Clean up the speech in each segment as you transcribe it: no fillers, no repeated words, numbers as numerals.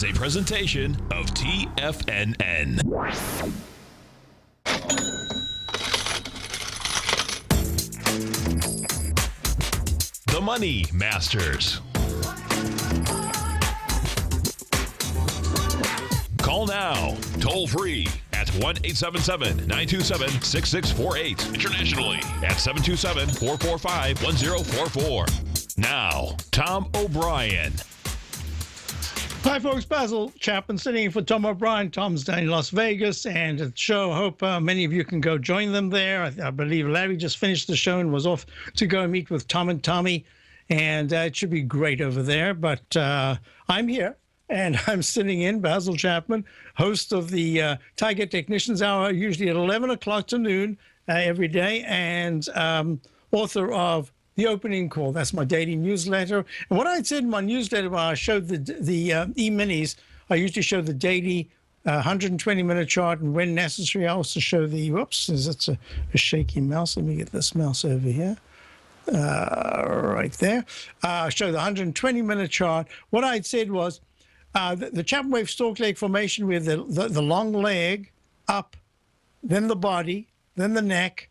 is a presentation of TFNN. The Money Masters. Call now, toll free at 1-877-927-6648. Internationally at 727-445-1044. Now, Tom O'Brien. Hi, folks. Basil Chapman sitting in for Tom O'Brien. Tom's down in Las Vegas, and at the show, I hope many of you can go join them there. I believe Larry just finished the show and was off to go meet with Tom and Tommy, and it should be great over there. But I'm here, and I'm sitting in, Basil Chapman, host of the Tiger Technicians Hour, usually at 11 o'clock to noon every day, and author of The Opening Call. That's my daily newsletter. And what I said in my newsletter when I showed the e-minis, I usually show the daily 120-minute chart, and when necessary, I also show the, whoops, that's a shaky mouse. Let me get this mouse over here. Right there. Show the 120-minute chart. What I said was the Chapman Wave Stork leg formation with the long leg up, then the body, then the neck,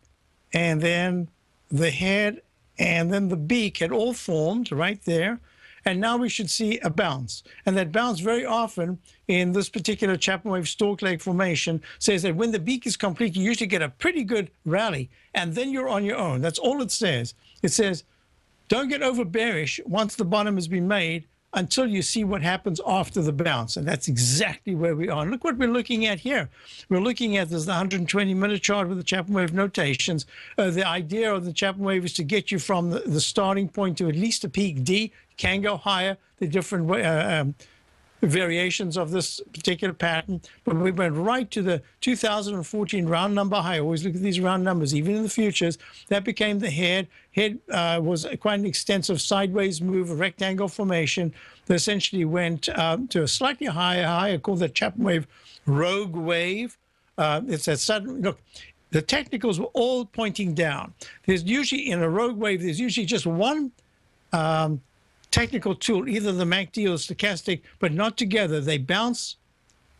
and then the head, and then the beak had all formed right there. And now we should see a bounce. And that bounce very often in this particular Chapman Wave Stork leg formation says that when the beak is complete, you usually get a pretty good rally. And then you're on your own. That's all it says. It says, don't get over bearish once the bottom has been made until you see what happens after the bounce. And that's exactly where we are. And look what we're looking at here. We're looking at this 120-minute chart with the Chapman Wave notations. The idea of the Chapman Wave is to get you from the starting point to at least a peak D. Can go higher, the different variations of this particular pattern. But we went right to the 2014 round number high. I always look at these round numbers, even in the futures. That became the head. Head was quite an extensive sideways move, a rectangle formation that essentially went to a slightly higher high. I call that Chapman Wave rogue wave. It's that sudden, look, the technicals were all pointing down. There's usually, in a rogue wave, there's usually just one technical tool, either the MACD or stochastic, but not together. They bounce,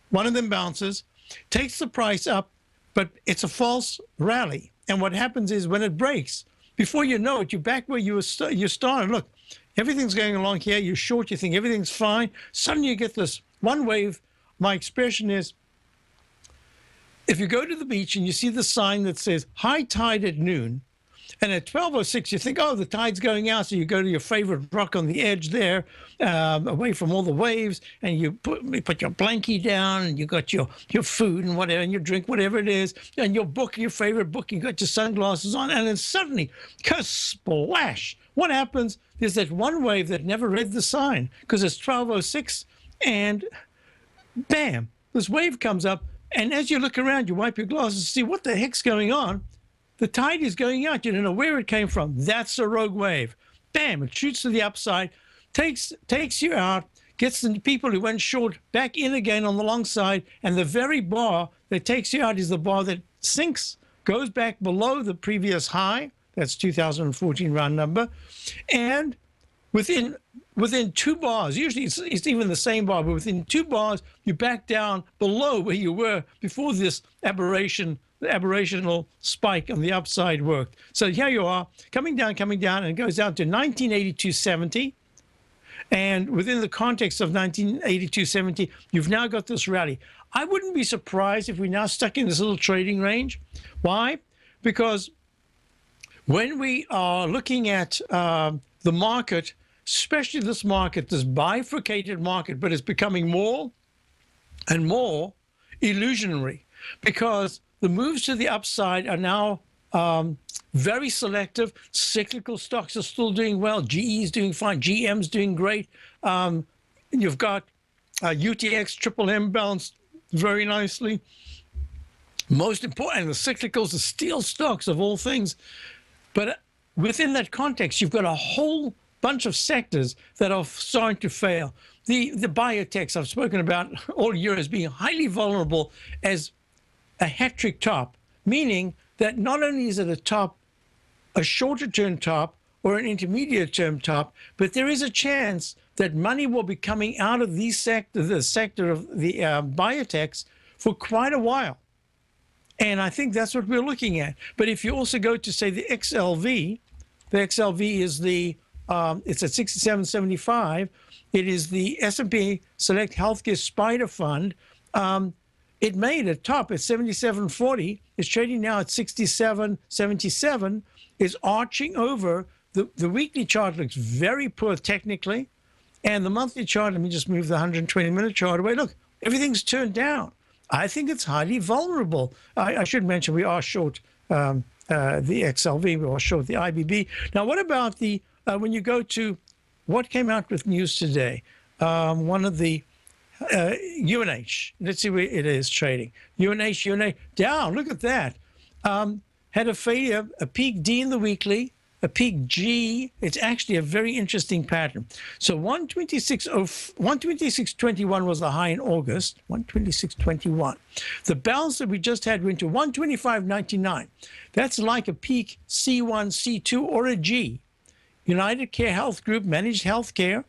one of them bounces, takes the price up, but it's a false rally. And what happens is when it breaks, before you know it, you're back where you started. Look, everything's going along here. You're short. You think everything's fine. Suddenly you get this one wave. My expression is, if you go to the beach and you see the sign that says high tide at noon, and at 12:06, you think, oh, the tide's going out. So you go to your favorite rock on the edge there, away from all the waves, and you put your blankie down, and you got your food and whatever, and your drink, whatever it is, and your book, your favorite book, you got your sunglasses on, and then suddenly, splash. What happens is that one wave that never read the sign, because it's 12:06, and bam, this wave comes up, and as you look around, you wipe your glasses to see what the heck's going on. The tide is going out. You don't know where it came from. That's a rogue wave. Bam, it shoots to the upside, takes you out, gets the people who went short back in again on the long side, and the very bar that takes you out is the bar that sinks, goes back below the previous high. That's 2014 round number. And within 2 bars, usually it's even the same bar, but within 2 bars, you back down below where you were before this aberrational spike on the upside worked. So here you are, coming down, and it goes down to 1982.70. And within the context of 1982.70, you've now got this rally. I wouldn't be surprised if we're now stuck in this little trading range. Why? Because when we are looking at the market, especially this market, this bifurcated market, but it's becoming more and more illusionary, because the moves to the upside are now very selective. Cyclical stocks are still doing well. GE is doing fine. GM's doing great. You've got UTX, Triple M bounced very nicely. Most important, the cyclicals, the steel stocks of all things. But within that context, you've got a whole bunch of sectors that are starting to fail. The biotechs I've spoken about all year as being highly vulnerable as a hat-trick top, meaning that not only is it a shorter-term top or an intermediate term top, but there is a chance that money will be coming out of the sector of the biotechs for quite a while. And I think that's what we're looking at. But if you also go to, say, the XLV is it's at 67.75. It is the S&P Select Healthcare Spider Fund. It made a top at 77.40. It's trading now at 67.77. It's arching over. The weekly chart looks very poor technically. And the monthly chart, let me just move the 120-minute chart away. Look, everything's turned down. I think it's highly vulnerable. I should mention we are short the XLV, we are short the IBB. Now, what about when you go to what came out with news today? One of the UNH, let's see where it is trading. UNH down, look at that. Had a failure, a peak D in the weekly, a peak G. It's actually a very interesting pattern. So 126.21 was the high in August, 126.21. The bounce that we just had went to 125.99. That's like a peak C1, C2, or a G. United Care Health Group managed healthcare,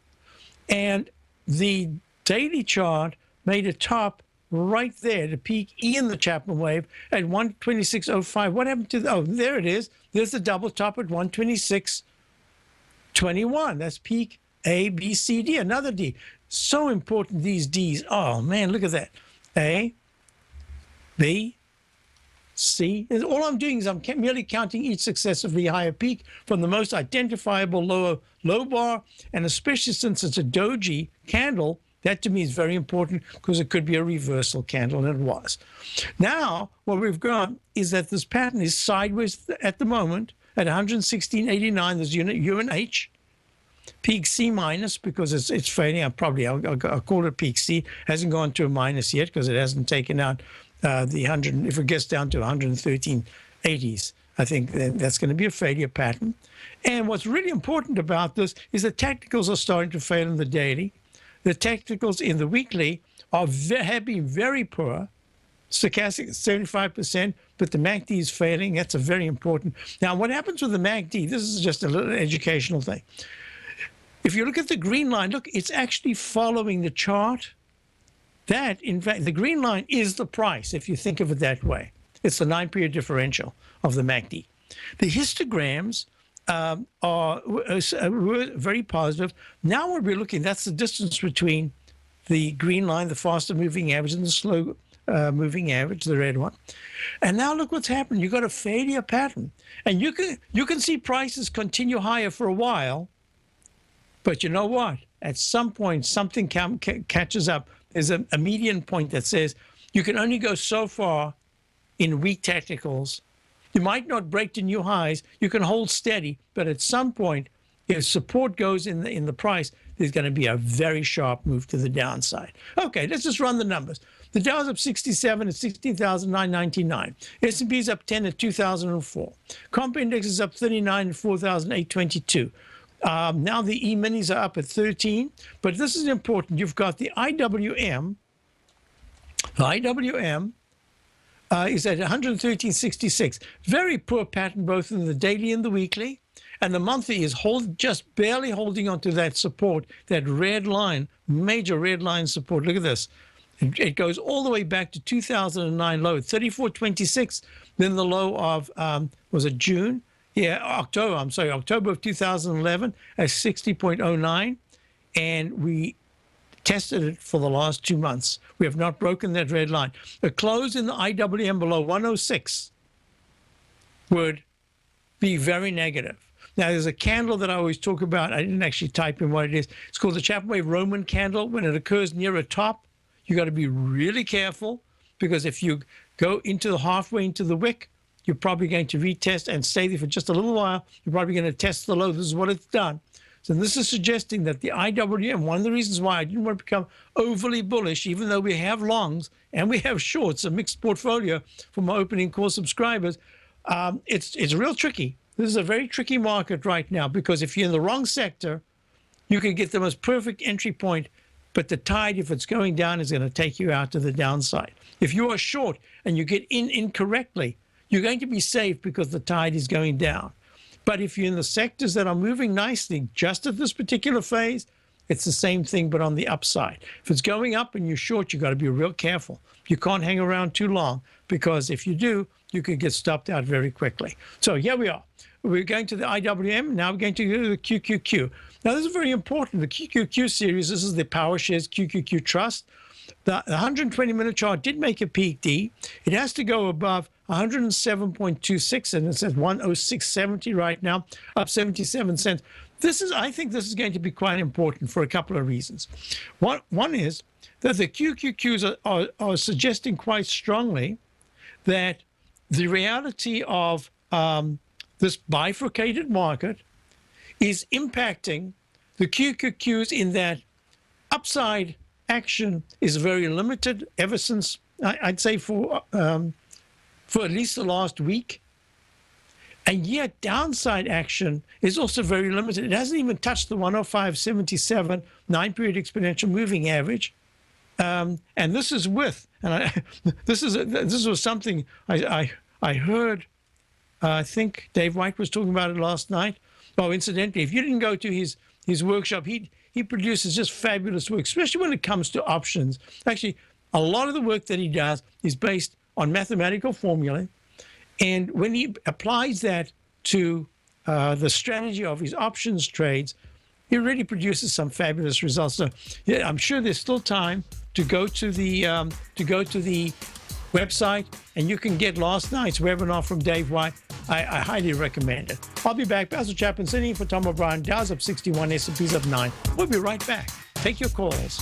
and the daily chart made a top right there, the peak E in the Chapman wave at 126.05. What happened to there it is. There's the double top at 126.21. That's peak A, B, C, D, another D. So important, these Ds. Oh, man, look at that. A, B, C. And all I'm doing is I'm merely counting each successively higher peak from the most identifiable low bar, and especially since it's a doji candle, that to me is very important because it could be a reversal candle, and it was. Now, what we've got is that this pattern is sideways at the moment at 116.89. There's UNH, peak C minus because it's fading. I'll call it peak C. Hasn't gone to a minus yet because it hasn't taken out the 100. If it gets down to 113.80s, I think that's going to be a failure pattern. And what's really important about this is the technicals are starting to fail in the daily. The technicals in the weekly have been very poor. Stochastic is 75%, but the MACD is failing. That's a very important. Now, what happens with the MACD? This is just a little educational thing. If you look at the green line, look, it's actually following the chart. That, in fact, the green line is the price, if you think of it that way. It's the 9-period differential of the MACD. The histograms are very positive. Now what we're looking, that's the distance between the green line, the faster moving average, and the slow moving average, the red one. And now look what's happened. You've got a failure pattern. And you can see prices continue higher for a while, but you know what? At some point, something catches up. There's a median point that says you can only go so far in weak technicals. You might not break to new highs. You can hold steady, but at some point, if support goes in the price, there's going to be a very sharp move to the downside. Okay, let's just run the numbers. The Dow's up 67 at 16,999. S&P is up 10 at 2,004. Comp index is up 39 at 4,822. Now the E-minis are up at 13, but this is important. You've got the IWM. The IWM is at 113.66. Very poor pattern both in the daily and the weekly. And the monthly is just barely holding onto that support, that red line, major red line support. Look at this. It goes all the way back to 2009 low at 34.26. Then the low of, was it June? Yeah, October of 2011 at 60.09. And we tested it for the last 2 months. We have not broken that red line. A close in the IWM below 106 would be very negative. Now, there's a candle that I always talk about. I didn't actually type in what it is. It's called the Chapman Wave Roman candle. When it occurs near a top, you got to be really careful, because if you go halfway into the wick, you're probably going to retest and stay there for just a little while. You're probably going to test the low. This is what it's done. So this is suggesting that the IWM, one of the reasons why I didn't want to become overly bullish, even though we have longs and we have shorts, a mixed portfolio for my opening call subscribers, it's real tricky. This is a very tricky market right now, because if you're in the wrong sector, you can get the most perfect entry point, but the tide, if it's going down, is going to take you out to the downside. If you are short and you get in incorrectly, you're going to be safe because the tide is going down. But if you're in the sectors that are moving nicely just at this particular phase, it's the same thing, but on the upside. If it's going up and you're short, you've got to be real careful. You can't hang around too long, because if you do, you could get stopped out very quickly. So here we are. We're going to the IWM. Now we're going to go to the QQQ. Now, this is very important. The QQQ series, this is the Power Shares QQQ Trust. The 120-minute chart did make a peak D. It has to go above 107.26, and it's at 106.70 right now, up 77 cents. I think this is going to be quite important for a couple of reasons. One is that the QQQs are suggesting quite strongly that the reality of this bifurcated market is impacting the QQQs in that upside action is very limited ever since, I'd say, for at least the last week. And yet downside action is also very limited. It hasn't even touched the 105.77 9-period exponential moving average. And this is with, and this was something I heard. I think Dave White was talking about it last night. Oh, incidentally, if you didn't go to his workshop, he produces just fabulous work, especially when it comes to options. Actually, a lot of the work that he does is based on mathematical formulae. And when he applies that to the strategy of his options trades, he really produces some fabulous results. So yeah, I'm sure there's still time to go to the website, and you can get last night's webinar from Dave White. I highly recommend it. I'll be back. Basil Chapman sitting in for Tom O'Brien. Dow's up 61, S&P's up 9. We'll be right back. Take your calls.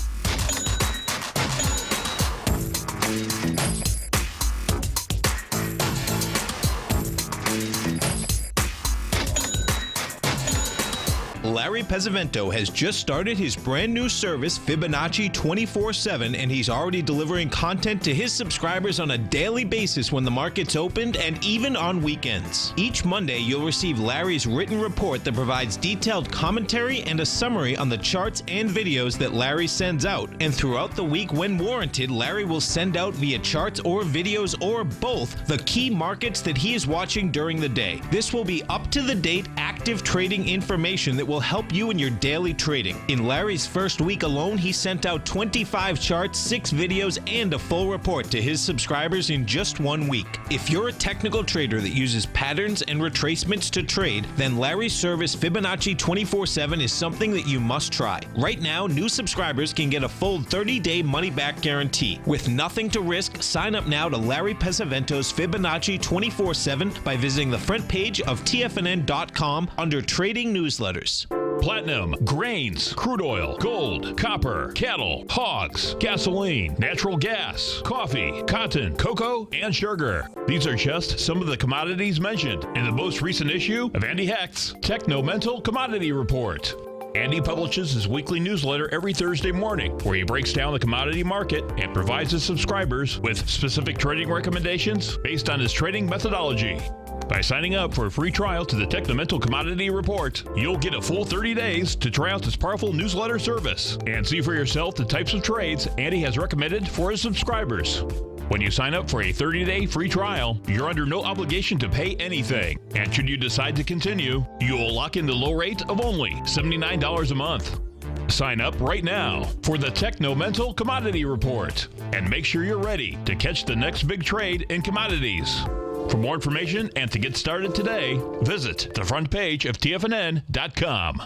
Larry Pesavento has just started his brand new service, Fibonacci 24/7, and he's already delivering content to his subscribers on a daily basis when the market's opened and even on weekends. Each Monday, you'll receive Larry's written report that provides detailed commentary and a summary on the charts and videos that Larry sends out. And throughout the week, when warranted, Larry will send out via charts or videos or both the key markets that he is watching during the day. This will be up-to-the-date, active trading information that will help you in your daily trading. In Larry's first week alone, he sent out 25 charts, 6 videos, and a full report to his subscribers in just 1 week. If you're a technical trader that uses patterns and retracements to trade, then Larry's service Fibonacci 24/7 is something that you must try. Right now, new subscribers can get a full 30-day money-back guarantee. With nothing to risk, sign up now to Larry Pesavento's Fibonacci 24/7 by visiting the front page of TFNN.com under Trading Newsletters. Platinum, grains, crude oil, gold, copper, cattle, hogs, gasoline, natural gas, coffee, cotton, cocoa, and sugar. These are just some of the commodities mentioned in the most recent issue of Andy Hecht's Techno-Mental Commodity Report. Andy publishes his weekly newsletter every Thursday morning, where he breaks down the commodity market and provides his subscribers with specific trading recommendations based on his trading methodology. By signing up for a free trial to the Techno-Mental Commodity Report, you'll get a full 30 days to try out this powerful newsletter service and see for yourself the types of trades Andy has recommended for his subscribers. When you sign up for a 30-day free trial, you're under no obligation to pay anything. And should you decide to continue, you'll lock in the low rate of only $79 a month. Sign up right now for the Techno-Mental Commodity Report and make sure you're ready to catch the next big trade in commodities. For more information and to get started today, visit the front page of TFNN.com.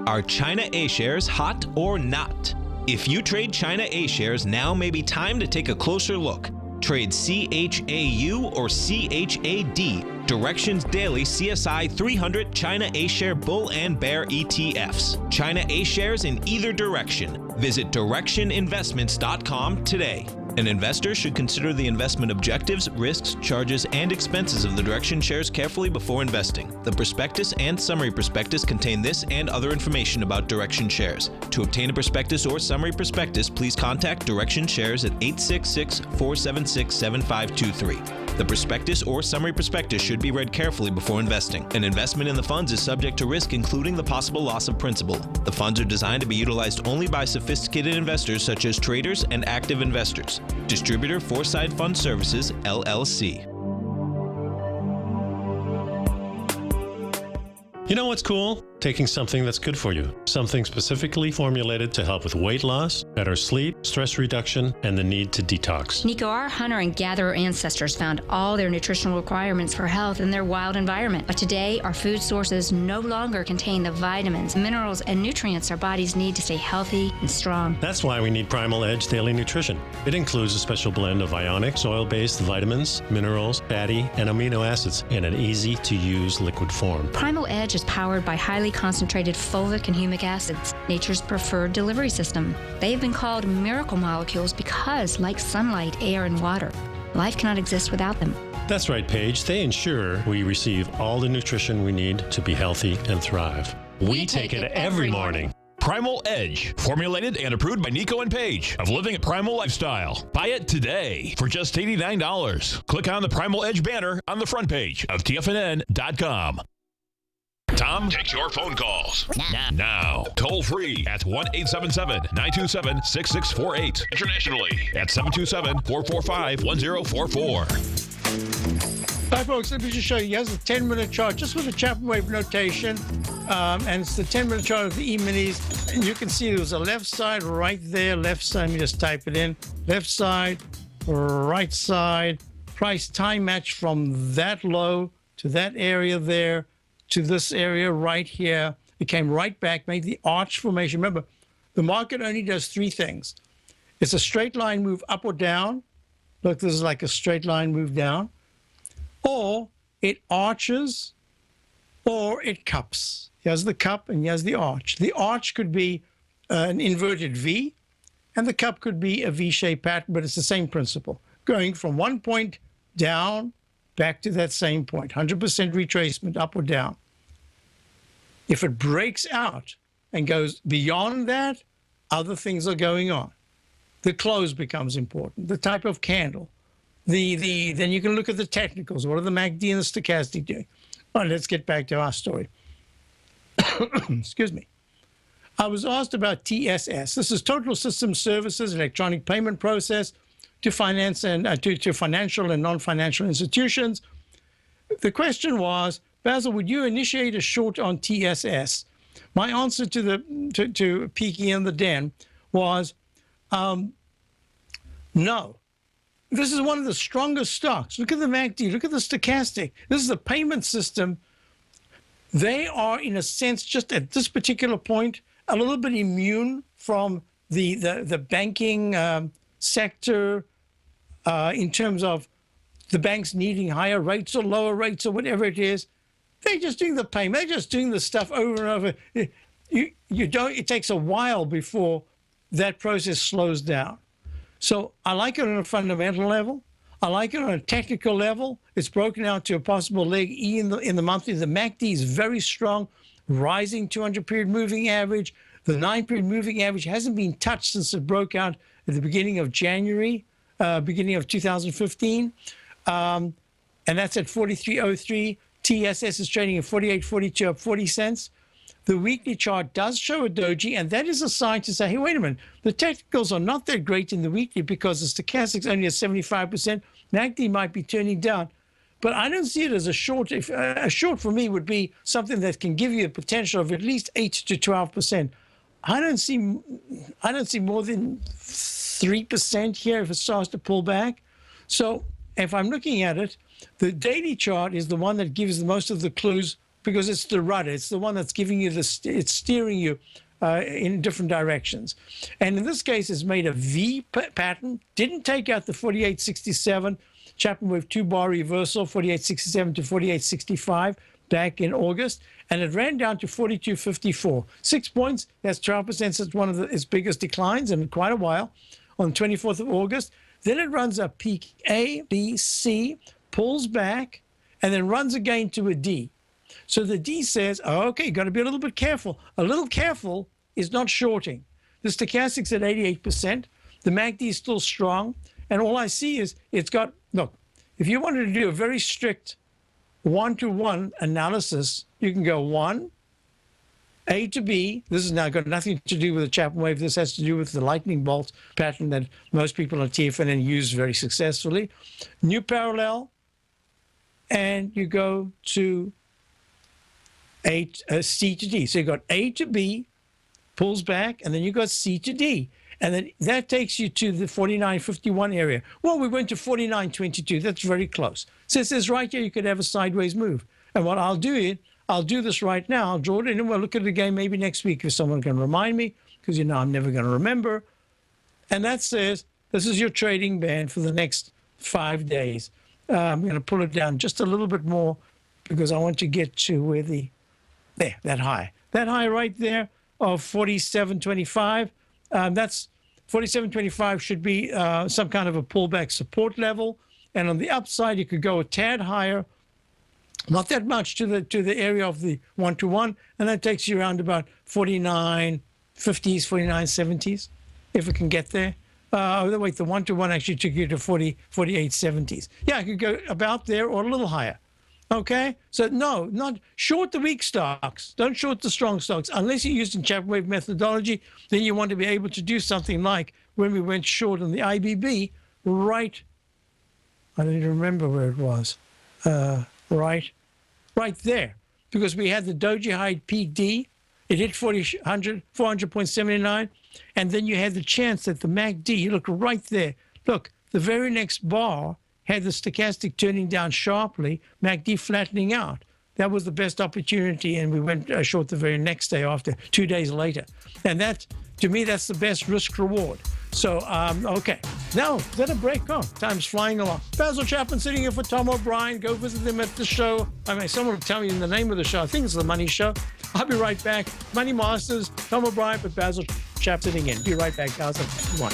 Are China A-shares hot or not? If you trade China A-shares, now may be time to take a closer look. Trade CHAU or CHAD, Directions Daily CSI 300 China A-share Bull and Bear ETFs. China A-shares in either direction. Visit directioninvestments.com today. An investor should consider the investment objectives, risks, charges, and expenses of the Direction shares carefully before investing. The prospectus and summary prospectus contain this and other information about Direction shares. To obtain a prospectus or summary prospectus, please contact Direction shares at 866-476-7523. The prospectus or summary prospectus should be read carefully before investing. An investment in the funds is subject to risk, including the possible loss of principal. The funds are designed to be utilized only by sophisticated investors such as traders and active investors. Distributor Foreside Fund Services, LLC. You know what's cool? Taking something that's good for you. Something specifically formulated to help with weight loss, better sleep, stress reduction, and the need to detox. Nico, our hunter and gatherer ancestors found all their nutritional requirements for health in their wild environment. But today, our food sources no longer contain the vitamins, minerals, and nutrients our bodies need to stay healthy and strong. That's why we need Primal Edge Daily Nutrition. It includes a special blend of ionic, soil-based vitamins, minerals, fatty, and amino acids in an easy-to-use liquid form. Primal Edge is powered by highly concentrated fulvic and humic acids, nature's preferred delivery system. They have been called miracle molecules because, like sunlight, air, and water, life cannot exist without them. That's right, Paige. They ensure we receive all the nutrition we need to be healthy and thrive. We take it every morning. Primal Edge, formulated and approved by Nico and Paige of Living a Primal Lifestyle. Buy it today for just $89. Click on the Primal Edge banner on the front page of TFNN.com. Tom takes your phone calls now. Toll free at 1-877-927-6648. Internationally at 727-445-1044. Hi, folks. Let me just show you. Here's a 10-minute chart just with the Chapman wave notation. And it's the 10-minute chart of the E-minis. And you can see there's a left side right there. Left side, let me just type it in. Left side, right side. Price time match from that low to that area there to this area right here. It came right back, made the arch formation. Remember, the market only does three things. It's a straight line move up or down. Look, this is like a straight line move down. Or it arches, or it cups. Here's the cup, and here's the arch. The arch could be an inverted V, and the cup could be a V-shaped pattern, but it's the same principle. Going from one point down, back to that same point, 100% retracement, up or down. If it breaks out and goes beyond that, other things are going on. The close becomes important, the type of candle. Then you can look at the technicals. What are the MACD and the stochastic doing? All right, let's get back to our story. Excuse me. I was asked about TSS. This is Total System Services, electronic payment process to finance and to financial and non-financial institutions. The question was, Basil, would you initiate a short on TSS? My answer to Peaky and the Den was no. This is one of the strongest stocks. Look at the MACD. Look at the stochastic. This is a payment system. They are, in a sense, just at this particular point, a little bit immune from the banking sector in terms of the banks needing higher rates or lower rates or whatever it is. They're just doing the payment. They're just doing the stuff over and over. It takes a while before that process slows down. So I like it on a fundamental level. I like it on a technical level. It's broken out to a possible leg E in the monthly. The MACD is very strong, rising 200-period moving average. The 9-period moving average hasn't been touched since it broke out at the beginning of January, beginning of 2015. And that's at 43.03. TSS is trading at 48.42, up 40 cents. The weekly chart does show a doji, and that is a sign to say, hey, wait a minute, the technicals are not that great in the weekly because the stochastic's only at 75%. MACD might be turning down, but I don't see it as a short. A short for me would be something that can give you a potential of at least 8 to 12%. I don't see more than 3% here if it starts to pull back. So if I'm looking at it, the daily chart is the one that gives the most of the clues because it's the rudder. It's the one that's giving you it's steering you in different directions. And in this case, it's made a V pattern, didn't take out the 48.67, Chapman wave 2-bar reversal, 48.67 to 48.65 back in August, and it ran down to 42.54. 6 points, that's 12%, so it's one of its biggest declines in quite a while on the 24th of August. Then it runs a peak A, B, C, pulls back, and then runs again to a D. So the D says, oh, okay, got to be a little bit careful. A little careful is not shorting. The stochastic's at 88%. The MACD is still strong. And all I see is it's got, look, if you wanted to do a very strict one-to-one analysis, you can go 1, A to B. This has now got nothing to do with the Chapman wave. This has to do with the lightning bolt pattern that most people on TFNN use very successfully. New parallel, and you go to C to D. So you got A to B, pulls back, and then you got C to D. And then that takes you to the 49.51 area. Well, we went to 49.22. That's very close. So it says right here you could have a sideways move. And what I'll do this right now. I'll draw it in and we'll look at it again maybe next week if someone can remind me, because I'm never going to remember. And that says this is your trading band for the next 5 days. I'm going to pull it down just a little bit more because I want to get to where that high right there of 47.25. That's 47.25 should be some kind of a pullback support level. And on the upside, you could go a tad higher, not that much to the area of the 1-to-1, and that takes you around about 49.50s, 49.70s, if it can get there. Wait, the 1-to-1 actually took you to 48.70s. Yeah, I could go about there or a little higher. Okay, so no, not short the weak stocks. Don't short the strong stocks unless you're using Chapman wave methodology. Then you want to be able to do something like when we went short on the IBB, right? I don't even remember where it was. Right there, because we had the Doji High peak D. It hit 400.79, and then you had the chance that the MACD. You look right there. Look, the very next bar had the stochastic turning down sharply, MACD flattening out. That was the best opportunity, and we went short the very next day after, 2 days later. And that, to me, that's the best risk reward. So, okay. Now, let a break. Oh, time's flying along. Basil Chapman sitting here for Tom O'Brien. Go visit them at the show. I mean, someone will tell me the name of the show. I think it's The Money Show. I'll be right back. Money Masters, Tom O'Brien, but Basil Chapman sitting in. Be right back, guys. One.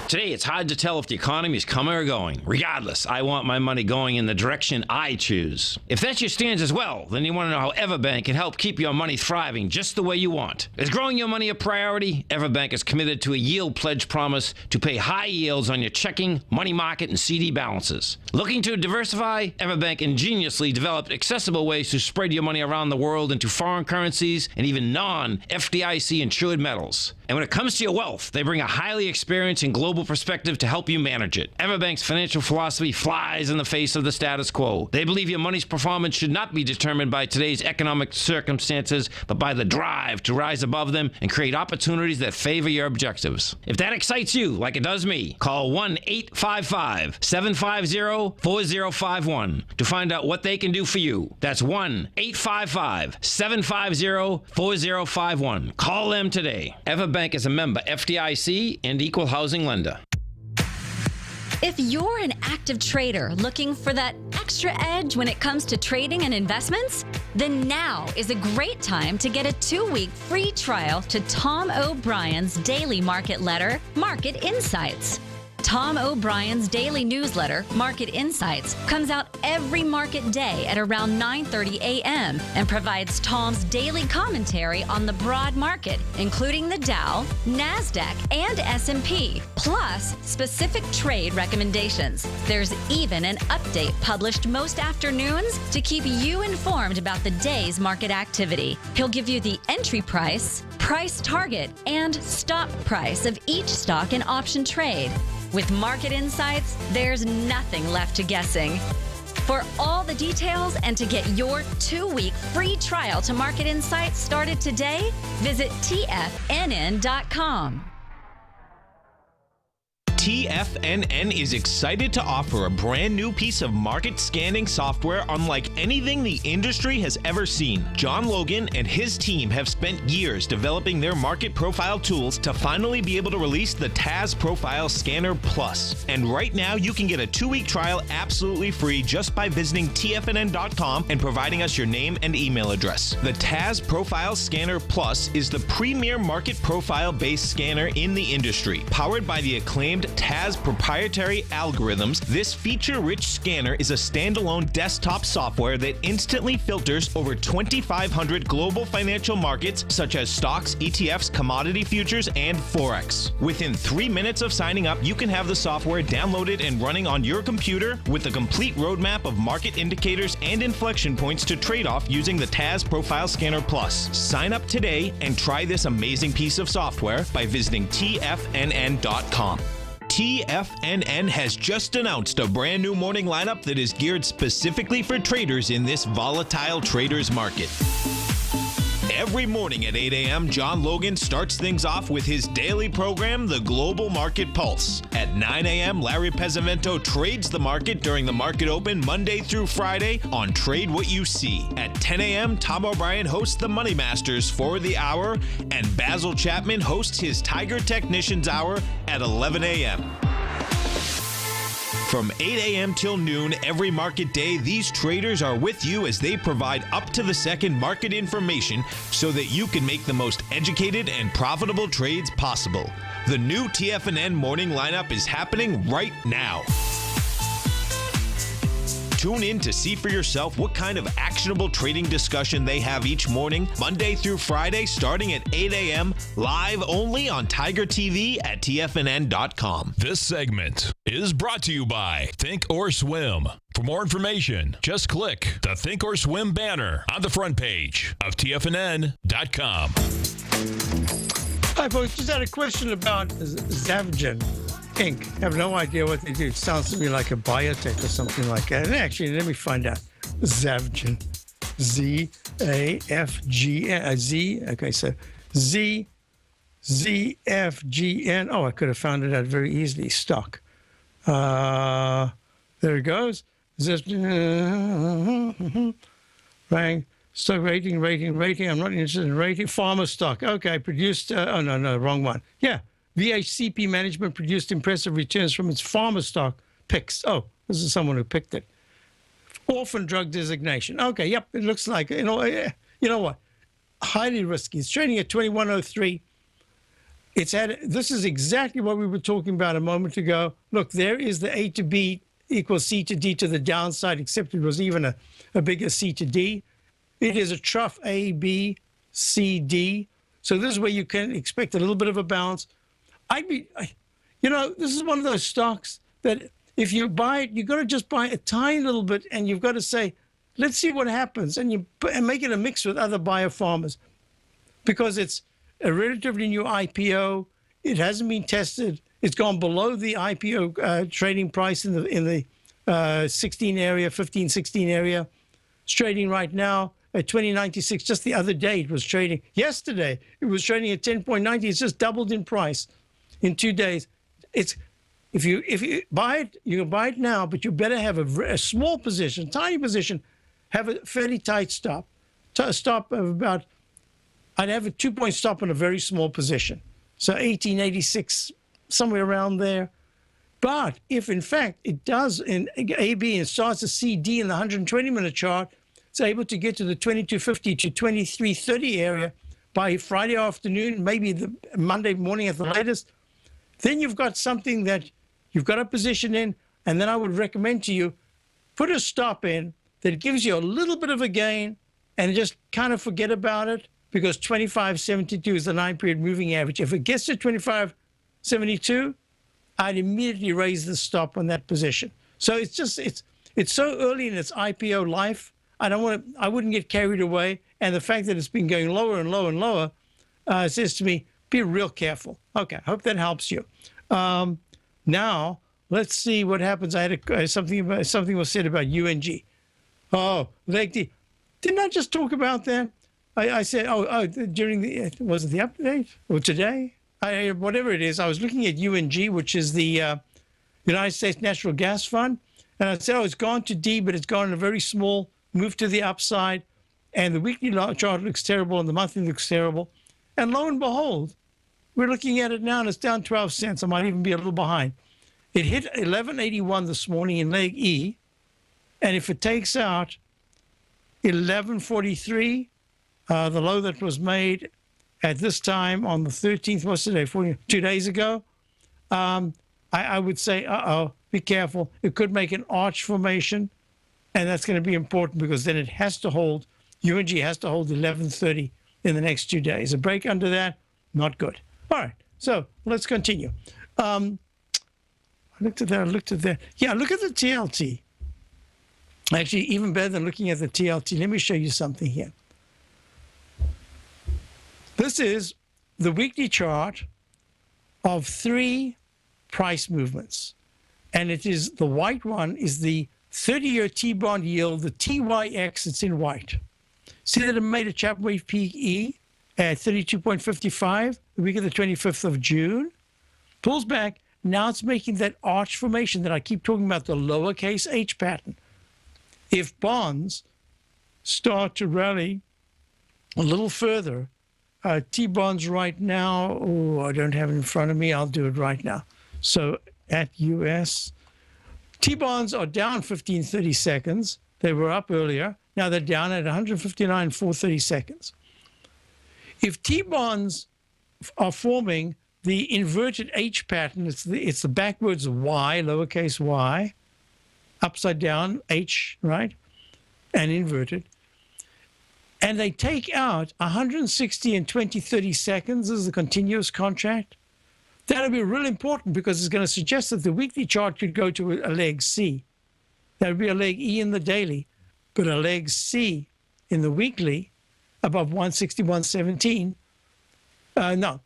Today, it's hard to tell if the economy is coming or going. Regardless, I want my money going in the direction I choose. If that's your stance as well, then you want to know how Everbank can help keep your money thriving just the way you want. Is growing your money a priority? Everbank is committed to a yield pledge promise to pay high yields on your checking, money market, and CD balances. Looking to diversify? Everbank ingeniously developed accessible ways to spread your money around the world into foreign currencies and even non-FDIC insured metals. And when it comes to your wealth, they bring a highly experienced and global perspective to help you manage it. Everbank's financial philosophy flies in the face of the status quo. They believe your money's performance should not be determined by today's economic circumstances, but by the drive to rise above them and create opportunities that favor your objectives. If that excites you, like it does me, call 1-855-750-4051 to find out what they can do for you. That's 1-855-750-4051. Call them today. Everbank is a member FDIC and equal housing lender. If you're an active trader looking for that extra edge when it comes to trading and investments, then now is a great time to get a 2-week free trial to Tom O'Brien's daily market letter, Market Insights. Tom O'Brien's daily newsletter, Market Insights, comes out every market day at around 9:30 a.m. and provides Tom's daily commentary on the broad market, including the Dow, NASDAQ, and S&P, plus specific trade recommendations. There's even an update published most afternoons to keep you informed about the day's market activity. He'll give you the entry price, price target, and stop price of each stock and option trade. With Market Insights, there's nothing left to guessing. For all the details and to get your 2-week free trial to Market Insights started today, visit TFNN.com. TFNN is excited to offer a brand new piece of market scanning software unlike anything the industry has ever seen. John Logan and his team have spent years developing their market profile tools to finally be able to release the TAS Profile Scanner Plus. And right now, you can get a 2-week trial absolutely free just by visiting TFNN.com and providing us your name and email address. The TAS Profile Scanner Plus is the premier market profile-based scanner in the industry, powered by the acclaimed with TAS proprietary algorithms, this feature-rich scanner is a standalone desktop software that instantly filters over 2,500 global financial markets such as stocks, ETFs, commodity futures, and Forex. Within 3 minutes of signing up, you can have the software downloaded and running on your computer with a complete roadmap of market indicators and inflection points to trade off using the TAS Profile Scanner Plus. Sign up today and try this amazing piece of software by visiting TFNN.com. TFNN has just announced a brand new morning lineup that is geared specifically for traders in this volatile traders market. Every morning at 8 a.m., John Logan starts things off with his daily program, The Global Market Pulse. At 9 a.m., Larry Pesavento trades the market during the market open Monday through Friday on Trade What You See. At 10 a.m., Tom O'Brien hosts the Money Masters for the hour, and Basil Chapman hosts his Tiger Technicians Hour at 11 a.m. From 8 a.m. till noon every market day, these traders are with you as they provide up-to-the-second market information so that you can make the most educated and profitable trades possible. The new TFNN morning lineup is happening right now. Tune in to see for yourself what kind of actionable trading discussion they have each morning, Monday through Friday, starting at 8 a.m., live only on Tiger TV at TFNN.com. This segment is brought to you by Think or Swim. For more information, just click the Think or Swim banner on the front page of TFNN.com. Hi, folks. Just had a question about Zavgen Inc. I have no idea what they do. It sounds to me like a biotech or something like that. And actually, let me find out. Zavgen. Z-A-F-G-N. Z. Okay, so Z-F-G-N. Oh, I could have found it out very easily. Stock. There it goes. Bang. Stock rating. I'm not interested in rating. Pharma stock. Okay, produced. Oh, no, wrong one. Yeah. VHCP Management produced impressive returns from its pharma stock picks. Oh, this is someone who picked it. Orphan drug designation. Okay, yep, it looks like, you know what? Highly risky. It's trading at 2103. This is exactly what we were talking about a moment ago. Look, there is the A to B equals C to D to the downside, except it was even a bigger C to D. It is a trough A, B, C, D. So this is where you can expect a little bit of a bounce. This is one of those stocks that if you buy it, you've got to just buy a tiny little bit, and you've got to say, let's see what happens, and make it a mix with other biopharmas, because it's a relatively new IPO. It hasn't been tested. It's gone below the IPO trading price in the 16 area, 15, 16 area. It's trading right now at 20.96. Just the other day, it was trading. Yesterday, it was trading at 10.90. It's just doubled in price in 2 days. If you buy it, you can buy it now, but you better have a small position, tiny position, have a fairly tight stop. Stop of about, I'd have a 2-point stop on a very small position. So 1886, somewhere around there. But if in fact it does in AB and starts to see D in the 120-minute chart, it's able to get to the 2250 to 2330 area by Friday afternoon, maybe the Monday morning at the latest. Then you've got something that you've got a position in, and then I would recommend to you, put a stop in that gives you a little bit of a gain and just kind of forget about it, because 2572 is the 9-period moving average. If it gets to 2572, I'd immediately raise the stop on that position. So it's so early in its IPO life. I wouldn't get carried away. And the fact that it's been going lower and lower and lower says to me, be real careful. Okay, I hope that helps you. Now, let's see what happens. I had something was said about UNG. Oh, didn't I just talk about that? I said, was it the update or today? Whatever it is, I was looking at UNG, which is the United States Natural Gas Fund, and I said, it's gone to D, but it's gone in a very small move to the upside, and the weekly chart looks terrible, and the monthly looks terrible, and lo and behold, we're looking at it now, and it's down 12 cents. I might even be a little behind. It hit 1181 this morning in leg E, and if it takes out 1143, the low that was made at this time on the 13th, what's today, 2 days ago, I would say, be careful. It could make an arch formation, and that's going to be important because then it has to hold, UNG has to hold 1130 in the next 2 days. A break under that, not good. All right, so let's continue. I looked at that. Yeah, look at the TLT. Actually, even better than looking at the TLT, let me show you something here. This is the weekly chart of 3 price movements. And it is the white one is the 30-year T-bond yield, the TYX, it's in white. See that it made a Chapman wave peak E at 32.55 the week of the 25th of June. Pulls back. Now it's making that arch formation that I keep talking about, the lowercase h pattern. If bonds start to rally a little further, T-bonds right now, I don't have it in front of me. I'll do it right now. So at US, T-bonds are down 15, 30 seconds. They were up earlier. Now they're down at 159, 430 seconds. If T-bonds are forming the inverted H pattern, it's the backwards Y, lowercase y, upside down H, right, and inverted. And they take out 160 and 20, 30 seconds as a continuous contract. That'll be really important because it's going to suggest that the weekly chart could go to a leg C. That would be a leg E in the daily, but a leg C in the weekly above 160, 117. No,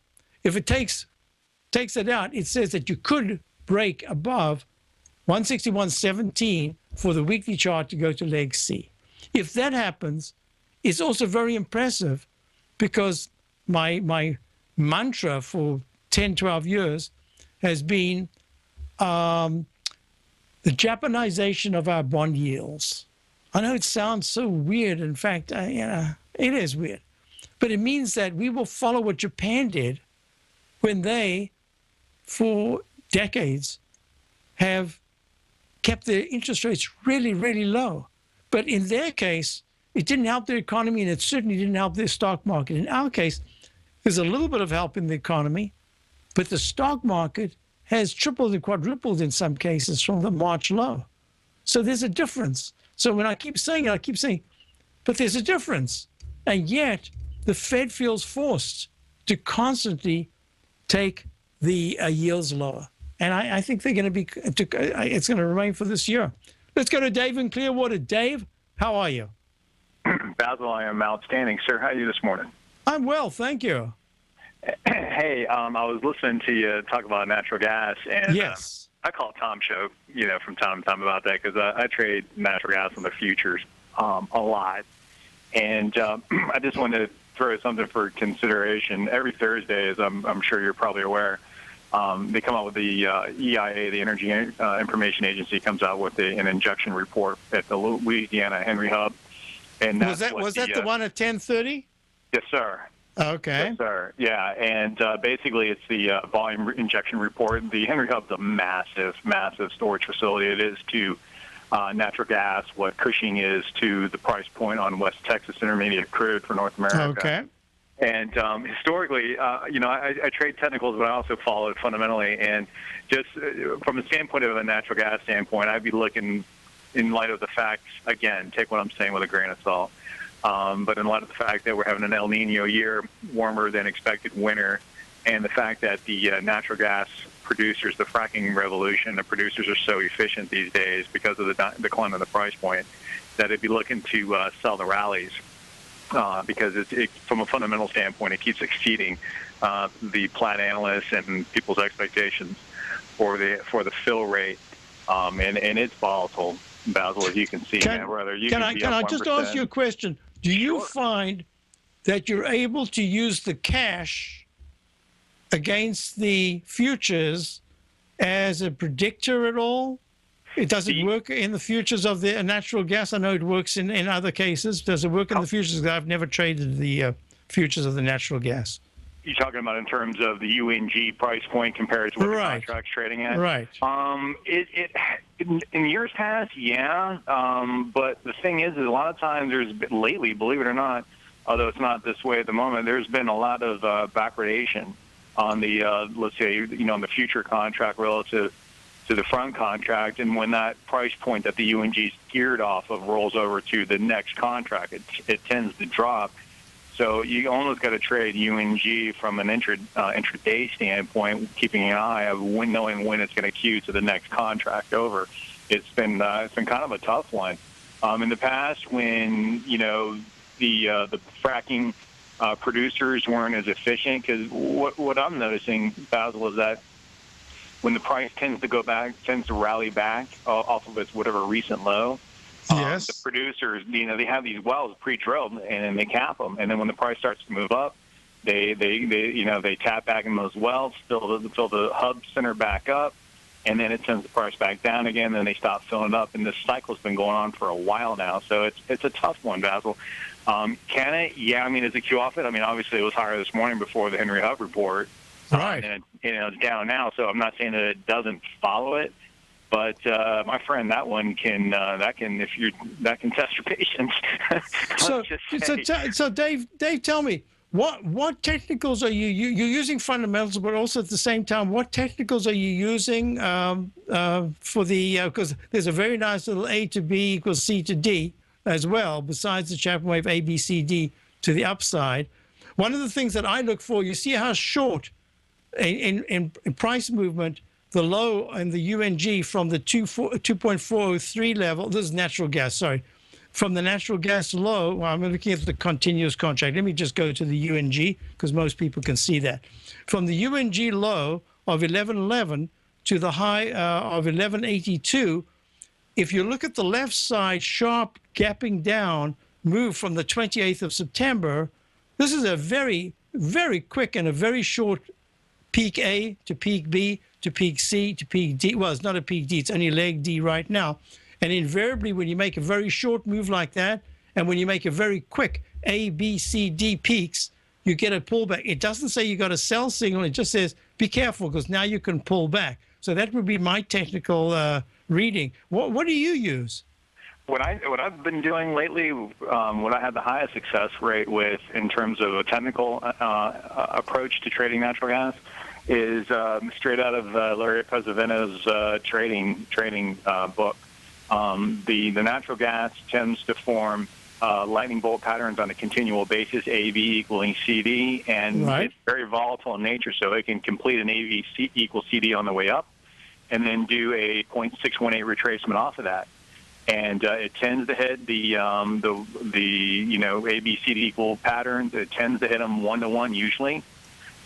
if it takes it out, it says that you could break above 160, 117 for the weekly chart to go to leg C. If that happens, it's also very impressive because my mantra for 10, 12 years has been the Japanization of our bond yields. I know it sounds so weird. In fact, it is weird. But it means that we will follow what Japan did when they, for decades, have kept their interest rates really, really low. But in their case, it didn't help their economy, and it certainly didn't help their stock market. In our case, there's a little bit of help in the economy, but the stock market has tripled and quadrupled in some cases from the March low. So there's a difference. So when I keep saying it, but there's a difference. And yet, the Fed feels forced to constantly take the yields lower. And I think they're going to be, it's going to remain for this year. Let's go to Dave in Clearwater. Dave, how are you? Basil, I am outstanding, sir. How are you this morning? I'm well, thank you. Hey, I was listening to you talk about natural gas, and yes, I call Tom Show, from time to time about that because I trade natural gas on the futures a lot, and I just wanted to throw something for consideration. Every Thursday, as I'm sure you're probably aware, they come out with the EIA, the Energy Information Agency, comes out with an injection report at the Louisiana Henry Hub. And was that the one at 10:30? Yes, sir. Okay. Yes, sir. Yeah, and basically it's the volume injection report. The Henry Hub's a massive, massive storage facility. It is to natural gas what Cushing is to the price point on West Texas Intermediate crude for North America. Okay. And historically, I trade technicals, but I also follow it fundamentally. And just from the standpoint of a natural gas standpoint, I'd be looking in light of the facts, again, take what I'm saying with a grain of salt. But in light of the fact that we're having an El Nino year, warmer than expected winter, and the fact that the natural gas producers, the fracking revolution, the producers are so efficient these days because of the decline of the price point, that it'd be looking to sell the rallies because it, from a fundamental standpoint, it keeps exceeding the Platt analysts and people's expectations for the fill rate, and it's volatile. Basil, as you can see, can I just ask you a question? Do you find that you're able to use the cash against the futures as a predictor at all? Does it work in the futures of the natural gas? I know it works in other cases. Does it work in the futures? I've never traded the futures of the natural gas. You're talking about in terms of the UNG price point compared to what the contract's trading at? Right. In years past, yeah. But the thing is a lot of times lately, believe it or not, although it's not this way at the moment, there's been a lot of backwardation on the let's say on the future contract relative to the front contract, and when that price point that the UNG is geared off of rolls over to the next contract, it tends to drop. So you almost got to trade UNG from an intraday standpoint, keeping an eye of knowing when it's going to queue to the next contract over. It's been kind of a tough one. In the past, when the fracking producers weren't as efficient, because what I'm noticing, Basil, is that when the price tends to rally back off of its whatever recent low, Yes. the producers, they have these wells pre-drilled and they cap them, and then when the price starts to move up, they tap back in those wells, fill the hub center back up, and then it sends the price back down again. Then they stop filling up, and this cycle's been going on for a while now. So it's a tough one, Basil. Can it? Yeah, I mean, is it queue off it? I mean, obviously it was higher this morning before the Henry Hub report. Right. And it's down now, so I'm not saying that it doesn't follow it. But my friend, that can test your patience. So Dave, tell me what technicals are you're using fundamentals, but also at the same time, what technicals are you using for the because there's a very nice little A to B equals C to D as well, besides the Chapman wave A B C D to the upside. One of the things that I look for, you see how short in price movement. The low in the UNG from the 2.403 level, this is natural gas, sorry. From the natural gas low, well, I'm looking at the continuous contract. Let me just go to the UNG because most people can see that. From the UNG low of 1111 to the high of 1182, if you look at the left side, sharp gapping down, move from the 28th of September, this is a very, very quick and a very short peak A to peak B to peak C to peak D. Well, it's not a peak D, it's only leg D right now. And invariably, when you make a very short move like that, and when you make a very quick A, B, C, D peaks, you get a pullback. It doesn't say you got a sell signal. It just says, be careful, because now you can pull back. So that would be my technical reading. What do you use? What I've been doing lately, what I had the highest success rate with in terms of a technical approach to trading natural gas is straight out of Larry Pesavento's trading book. The natural gas tends to form lightning bolt patterns on a continual basis, AB equaling CD, and right. It's very volatile in nature, so it can complete an AB equals CD on the way up, and then do a 0.618 retracement off of that. And it tends to hit the AB CD equal patterns. It tends to hit them 1-to-1 usually.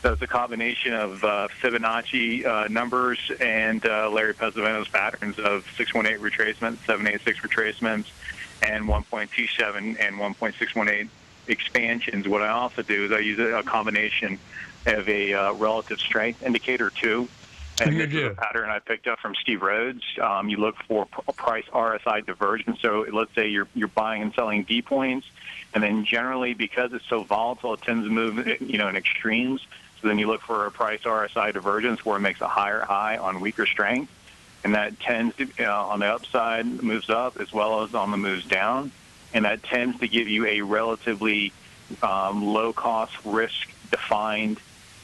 So it's a combination of Fibonacci numbers and Larry Pesavento's patterns of 618 retracements, 786 retracements, and 1.27 and 1.618 expansions. What I also do is I use a combination of a relative strength indicator too. And this is a pattern I picked up from Steve Rhodes. You look for a price RSI divergence. So let's say you're buying and selling D points, and then generally because it's so volatile, it tends to move in extremes. So then you look for a price RSI divergence where it makes a higher high on weaker strength, and that tends to on the upside moves up as well as on the moves down, and that tends to give you a relatively low cost risk defined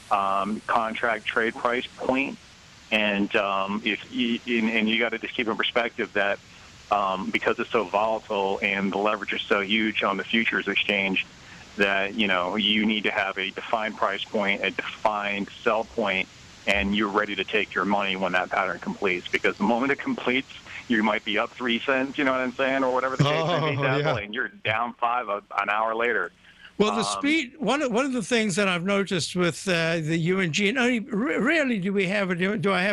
contract trade price point. And you got to just keep in perspective that because it's so volatile and the leverage is so huge on the futures exchange, that you need to have a defined price point, a defined sell point, and you're ready to take your money when that pattern completes. Because the moment it completes, you might be up 3 cents, you know what I'm saying, or whatever the case may be, and you're down 5 an hour later. Well, the speed. One of the things that I've noticed with the UNG, and only rarely do I have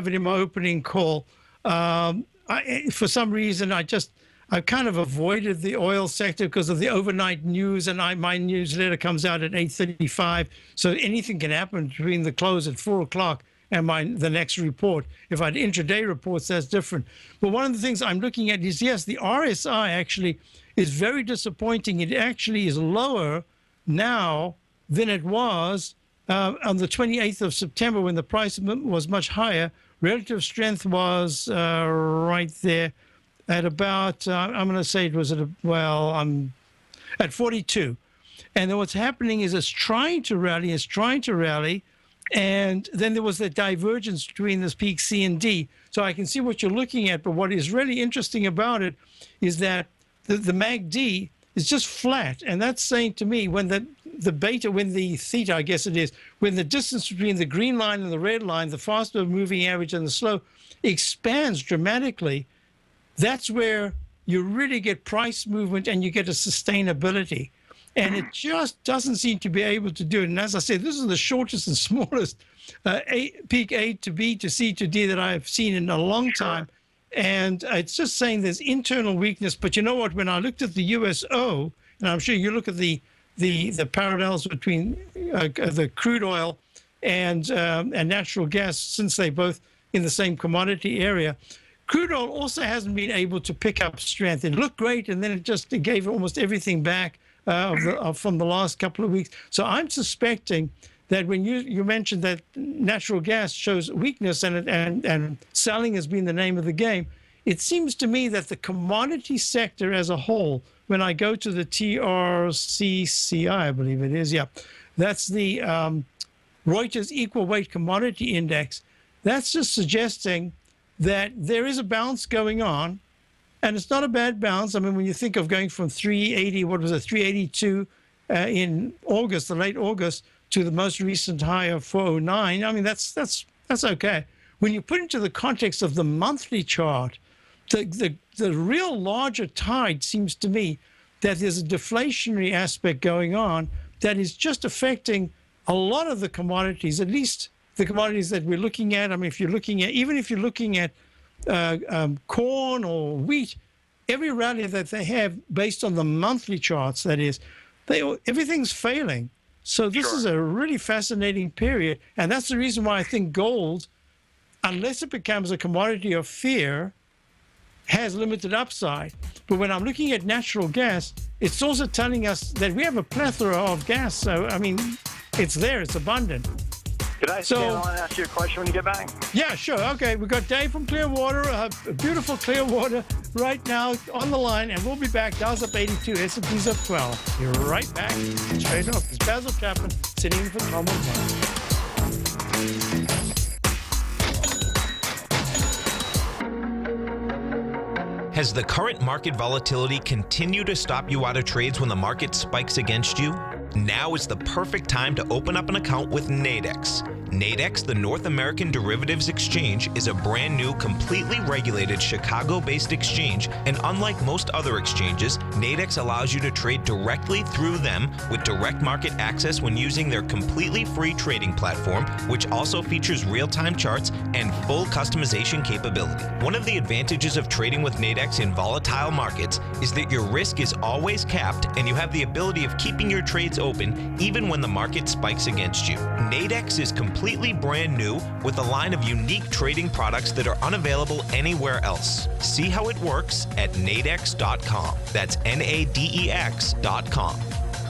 it in my opening call. For some reason, I've kind of avoided the oil sector because of the overnight news, and my newsletter comes out at 8:35, so anything can happen between the close at 4 o'clock and the next report. If I had intraday reports, that's different. But one of the things I'm looking at is, yes, the RSI actually is very disappointing. It actually is lower now than it was on the 28th of September when the price was much higher. Relative strength was right there at about, I'm going to say it was at 42. And then what's happening is it's trying to rally, And then there was the divergence between this peak C and D. So I can see what you're looking at, but what is really interesting about it is that the MACD is just flat. And that's saying to me when the beta, when the theta, I guess it is, when the distance between the green line and the red line, the faster moving average and the slow, expands dramatically, that's where you really get price movement and you get a sustainability. And it just doesn't seem to be able to do it. And as I said, this is the shortest and smallest peak A to B to C to D that I've seen in a long time. And it's just saying there's internal weakness. But you know what? When I looked at the USO, and I'm sure you look at the parallels between the crude oil and natural gas, since they both in the same commodity area, crude oil also hasn't been able to pick up strength. It looked great, and then it gave almost everything back from the last couple of weeks. So I'm suspecting that when you mentioned that natural gas shows weakness and selling has been the name of the game, it seems to me that the commodity sector as a whole, when I go to the TRCCI, I believe it is, yeah, that's the Reuters Equal Weight Commodity Index, that's just suggesting that there is a bounce going on. And it's not a bad bounce. I mean, when you think of going from 380, what was it, 382 in August, the late August, to the most recent high of 409, I mean, that's okay. When you put into the context of the monthly chart, the real larger tide seems to me that there's a deflationary aspect going on that is just affecting a lot of the commodities, at least the commodities that we're looking at. I mean, even if you're looking at corn or wheat, every rally that they have based on the monthly charts, that is, everything's failing. So this is a really fascinating period. And that's the reason why I think gold, unless it becomes a commodity of fear, has limited upside. But when I'm looking at natural gas, it's also telling us that we have a plethora of gas. So, I mean, it's there, it's abundant. Could I stay on and ask you a question when you get back? Yeah, sure. Okay, we've got Dave from Clearwater, beautiful Clearwater right now on the line, and we'll be back. Dow's up 82, S&P's up 12. You're right back, straight off. It's Basil Chapman sitting in for Tom O'Brien. Has the current market volatility continued to stop you out of trades when the market spikes against you? Now is the perfect time to open up an account with Nadex. Nadex, the North American Derivatives Exchange, is a brand new, completely regulated Chicago-based exchange, and unlike most other exchanges, Nadex allows you to trade directly through them with direct market access when using their completely free trading platform, which also features real-time charts and full customization capability. One of the advantages of trading with Nadex in volatile markets is that your risk is always capped and you have the ability of keeping your trades open even when the market spikes against you. Nadex is completely brand new with a line of unique trading products that are unavailable anywhere else. See how it works at nadex.com. That's NADEX.com.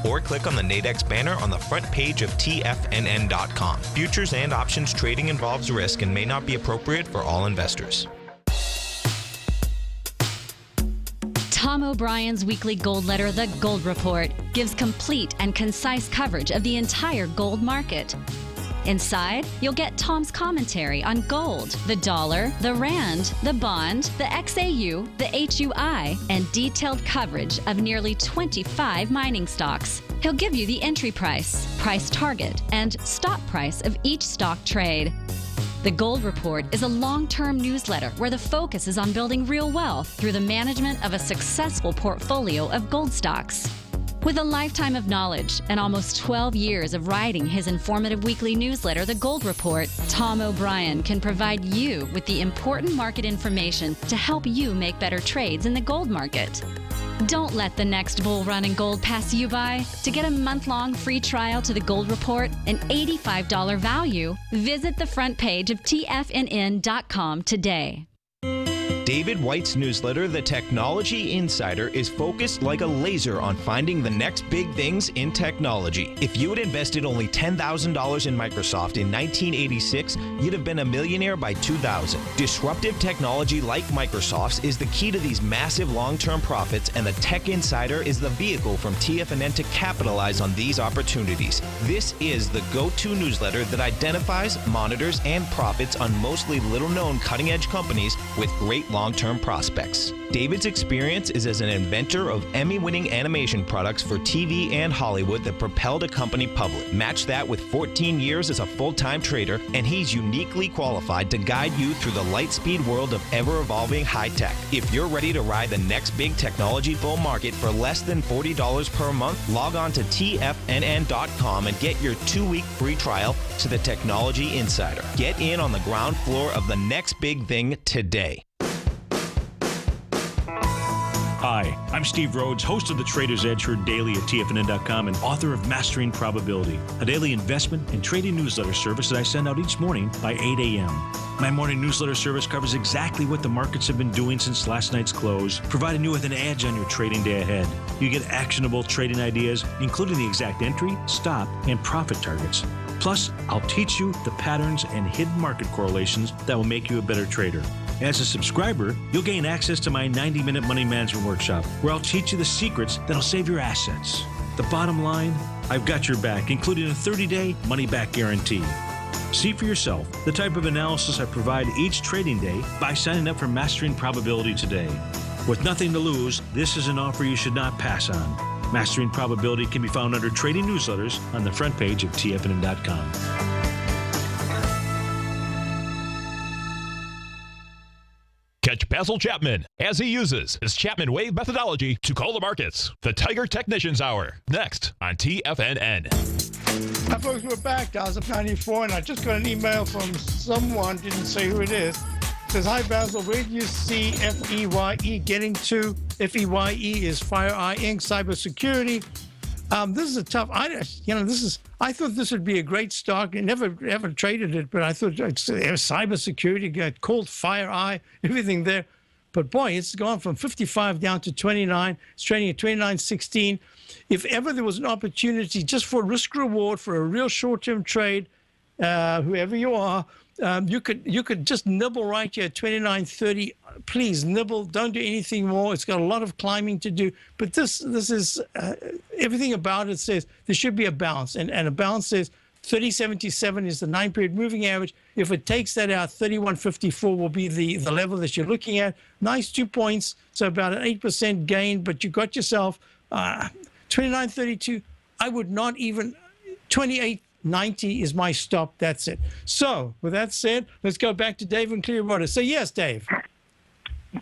Or click on the Nadex banner on the front page of TFNN.com. Futures and options trading involves risk and may not be appropriate for all investors. Tom O'Brien's weekly gold letter, The Gold Report, gives complete and concise coverage of the entire gold market. Inside, you'll get Tom's commentary on gold, the dollar, the rand, the bond, the XAU, the HUI, and detailed coverage of nearly 25 mining stocks. He'll give you the entry price, price target, and stop price of each stock trade. The Gold Report is a long-term newsletter where the focus is on building real wealth through the management of a successful portfolio of gold stocks. With a lifetime of knowledge and almost 12 years of writing his informative weekly newsletter, The Gold Report, Tom O'Brien can provide you with the important market information to help you make better trades in the gold market. Don't let the next bull run in gold pass you by. To get a month-long free trial to The Gold Report, an $85 value, visit the front page of TFNN.com today. David White's newsletter, The Technology Insider, is focused like a laser on finding the next big things in technology. If you had invested only $10,000 in Microsoft in 1986, you'd have been a millionaire by 2000. Disruptive technology like Microsoft's is the key to these massive long-term profits, and the Tech Insider is the vehicle from TFNN to capitalize on these opportunities. This is the go-to newsletter that identifies, monitors, and profits on mostly little-known cutting-edge companies with great long-term prospects. David's experience is as an inventor of Emmy-winning animation products for TV and Hollywood that propelled a company public. Match that with 14 years as a full-time trader, and he's uniquely qualified to guide you through the light-speed world of ever-evolving high-tech. If you're ready to ride the next big technology bull market for less than $40 per month, log on to TFNN.com and get your 2-week free trial to the Technology Insider. Get in on the ground floor of the next big thing today. Hi, I'm Steve Rhodes, host of the Trader's Edge, heard daily at TFNN.com and author of Mastering Probability, a daily investment and trading newsletter service that I send out each morning by 8 a.m. My morning newsletter service covers exactly what the markets have been doing since last night's close, providing you with an edge on your trading day ahead. You get actionable trading ideas, including the exact entry, stop, and profit targets. Plus, I'll teach you the patterns and hidden market correlations that will make you a better trader. As a subscriber, you'll gain access to my 90-minute money management workshop, where I'll teach you the secrets that'll save your assets. The bottom line, I've got your back, including a 30-day money-back guarantee. See for yourself the type of analysis I provide each trading day by signing up for Mastering Probability today. With nothing to lose, this is an offer you should not pass on. Mastering Probability can be found under Trading Newsletters on the front page of TFNN.com. Catch Basil Chapman as he uses his Chapman Wave methodology to call the markets. The Tiger Technicians Hour, next on TFNN. Hi folks, we're back. Dallas up 94, and I just got an email from someone, didn't say who it is. It says, hi Basil, where do you see FEYE getting to? FEYE is FireEye Inc. Cybersecurity. This is a tough. I thought this would be a great stock. I never ever traded it, but I thought cybersecurity got called FireEye, everything there. But boy, it's gone from 55 down to 29. It's trading at 29.16. If ever there was an opportunity just for risk reward for a real short-term trade, whoever you are, you could just nibble right here at 29.30. Please nibble. Don't do anything more. It's got a lot of climbing to do. But this is everything about it says there should be a bounce, and a bounce says 30.77 is the 9-period moving average. If it takes that out, 31.54 will be the level that you're looking at. Nice 2 points, so about an 8% gain. But you got yourself 29.32. I would not even 28.90 is my stop. That's it. So with that said, let's go back to Dave in Clearwater. So yes, Dave.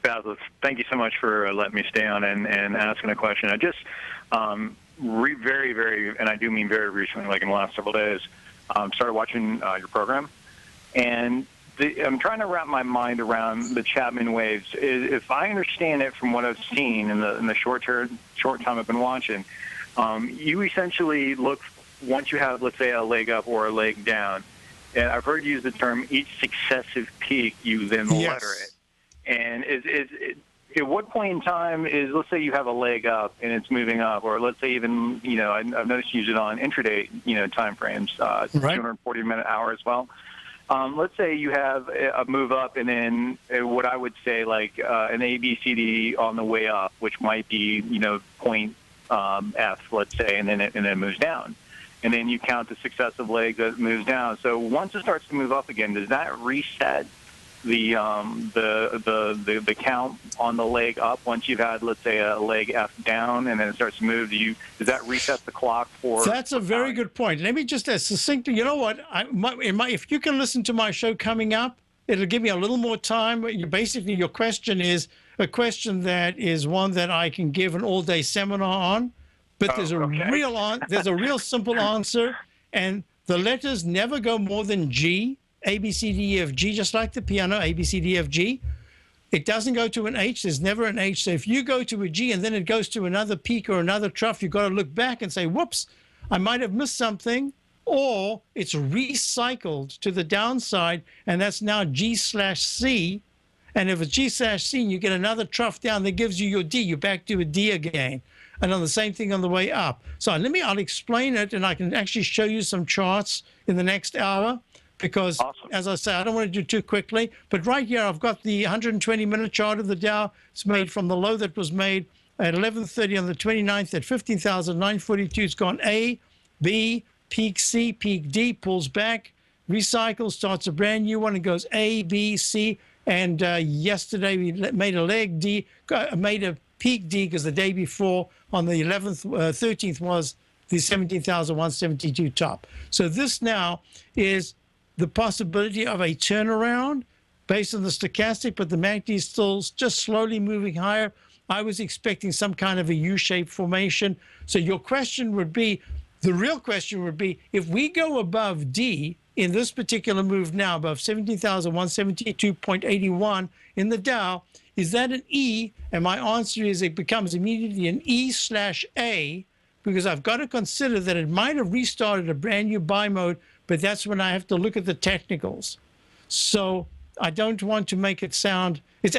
Basil, thank you so much for letting me stay on and asking a question. I just very, and I do mean very recently, like in the last several days, started watching your program, and I'm trying to wrap my mind around the Chapman waves. If I understand it from what I've seen in the short time I've been watching, you essentially look once you have, let's say, a leg up or a leg down, and I've heard you use the term each successive peak, you then letter it. And at what point in time is, let's say you have a leg up and it's moving up, or let's say even, I've noticed you use it on intraday, time frames, 240-minute hour as well. Let's say you have a move up and then what I would say like an ABCD on the way up, which might be, point F, let's say, and then it moves down. And then you count the successive leg that moves down. So once it starts to move up again, does that reset the count on the leg up once you've had, let's say, a leg F down and then it starts to move? Does that reset the clock for? That's a very good point. Let me just succinctly. You know what? If you can listen to my show coming up, it'll give me a little more time. Basically, your question is a question that is one that I can give an all-day seminar on. But there's a real simple answer, and the letters never go more than G. A, B, C, D, E, F, G, just like the piano, A, B, C, D, F, G. It doesn't go to an H. There's never an H. So if you go to a G and then it goes to another peak or another trough, you've got to look back and say, whoops, I might have missed something. Or it's recycled to the downside, and that's now G/C. And if it's G/C, you get another trough down that gives you your D. You're back to a D again. And on the same thing on the way up. So I'll explain it, and I can actually show you some charts in the next hour, because as I say, I don't want to do too quickly. But right here, I've got the 120-minute chart of the Dow. It's made from the low that was made at 11:30 on the 29th at 15,942. It's gone A, B, peak C, peak D, pulls back, recycles, starts a brand new one, and goes A, B, C. And yesterday we made a leg D, made a peak D, because the day before on the 13th was the 17,172 top. So this now is the possibility of a turnaround based on the stochastic, but the MACD is still just slowly moving higher. I was expecting some kind of a U-shaped formation. So your question would be, the real question would be, if we go above D in this particular move now, above 17,172.81 in the Dow, is that an E? And my answer is it becomes immediately an E/A, because I've got to consider that it might have restarted a brand new buy mode, but that's when I have to look at the technicals. So I don't want to make it sound, it's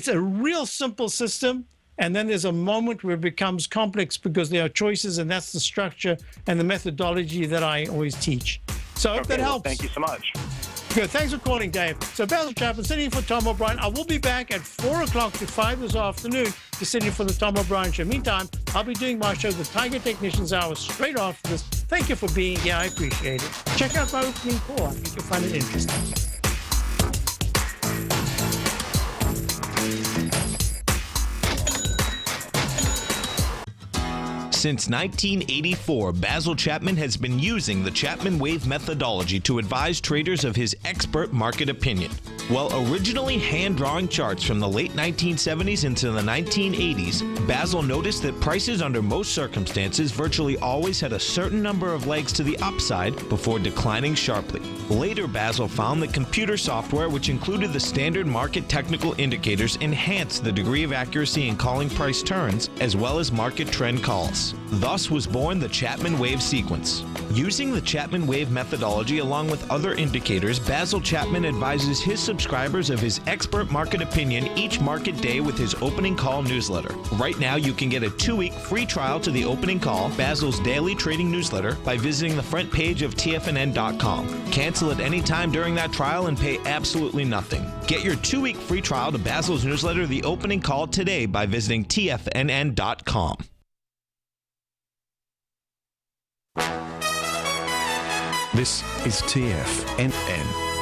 a real simple system. And then there's a moment where it becomes complex because there are choices, and that's the structure and the methodology that I always teach. So I hope that helps. Thank you so much. Good. Thanks for calling, Dave. So Basil Chapman, sitting in for Tom O'Brien. I will be back at 4 o'clock to 5 this afternoon to sit in for the Tom O'Brien Show. Meantime, I'll be doing my show, The Tiger Technicians Hour, straight after this. Thank you for being here. I appreciate it. Check out my opening call. I think you'll find it interesting. Since 1984, Basil Chapman has been using the Chapman Wave methodology to advise traders of his expert market opinion. While originally hand-drawing charts from the late 1970s into the 1980s, Basil noticed that prices under most circumstances virtually always had a certain number of legs to the upside before declining sharply. Later, Basil found that computer software, which included the standard market technical indicators, enhanced the degree of accuracy in calling price turns, as well as market trend calls. Thus was born the Chapman Wave sequence. Using the Chapman Wave methodology along with other indicators, Basil Chapman advises his subscribers of his expert market opinion each market day with his opening call newsletter. Right now, you can get a 2-week free trial to the opening call, Basil's daily trading newsletter, by visiting the front page of TFNN.com. Cancel at any time during that trial and pay absolutely nothing. Get your 2-week free trial to Basil's newsletter, The Opening Call, today by visiting TFNN.com. This is TFNN.